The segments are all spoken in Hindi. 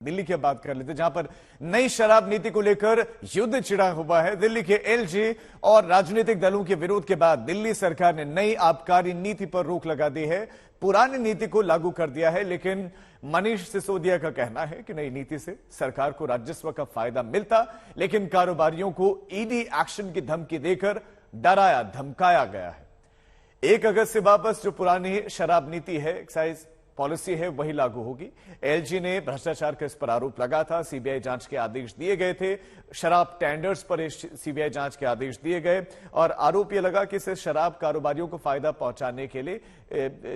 दिल्ली की बात कर लेते, जहां पर नई शराब नीति को लेकर युद्ध छिड़ा हुआ है। दिल्ली के एलजी और राजनीतिक दलों के विरोध के बाद दिल्ली सरकार ने नई आबकारी नीति पर रोक लगा दी है। पुरानी नीति को लागू कर दिया है, लेकिन मनीष सिसोदिया का कहना है कि नई नीति से सरकार को राजस्व का फायदा मिलता, लेकिन कारोबारियों को ईडी एक्शन की धमकी देकर डराया धमकाया गया है। 1 अगस्त से वापस जो पुरानी शराब नीति है, एक्साइज पॉलिसी है, वही लागू होगी। एलजी ने भ्रष्टाचार का इस पर आरोप लगा था, सीबीआई जांच के आदेश दिए गए थे। शराब टेंडर्स पर सीबीआई जांच के आदेश दिए गए और आरोप यह लगा कि इससे शराब कारोबारियों को फायदा पहुंचाने के लिए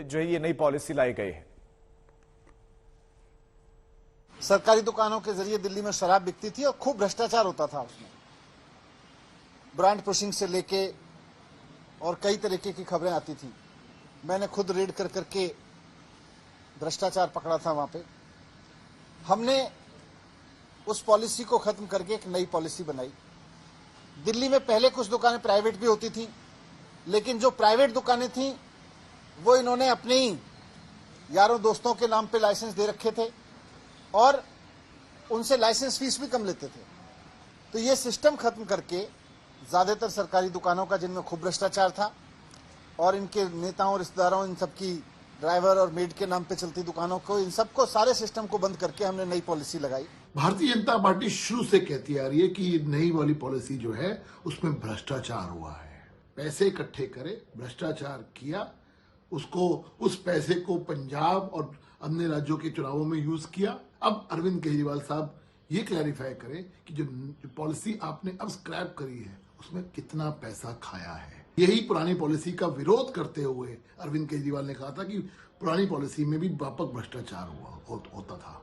जो है ये नई पॉलिसी लाई गई है। सरकारी दुकानों के जरिए दिल्ली में शराब बिकती थी और खूब भ्रष्टाचार होता था उसमें, ब्रांड पुशिंग से लेके और कई तरीके की खबरें आती थी। मैंने खुद रेड कर करके भ्रष्टाचार पकड़ा था वहां पे। हमने उस पॉलिसी को खत्म करके एक नई पॉलिसी बनाई। दिल्ली में पहले कुछ दुकानें प्राइवेट भी होती थी, लेकिन जो प्राइवेट दुकानें थी वो इन्होंने अपने ही यारों दोस्तों के नाम पे लाइसेंस दे रखे थे और उनसे लाइसेंस फीस भी कम लेते थे। तो ये सिस्टम खत्म करके ज्यादातर सरकारी दुकानों का, जिनमें खूब भ्रष्टाचार था, और इनके नेताओं, रिश्तेदारों, इन सबकी ड्राइवर और मेड के नाम पे चलती दुकानों को, इन सबको, सारे सिस्टम को बंद करके हमने नई पॉलिसी लगाई। भारतीय जनता पार्टी शुरू से कहती आ रही है कि नई वाली पॉलिसी जो है उसमें भ्रष्टाचार हुआ है। पैसे इकट्ठे करे, भ्रष्टाचार किया, उसको, उस पैसे को पंजाब और अन्य राज्यों के चुनावों में यूज किया। अब अरविंद केजरीवाल साहब ये क्लैरिफाई करें कि जो पॉलिसी आपने अब स्क्रैप करी है उसमें कितना पैसा खाया है। यही पुरानी पॉलिसी का विरोध करते हुए अरविंद केजरीवाल ने कहा था कि पुरानी पॉलिसी में भी व्यापक भ्रष्टाचार होता था।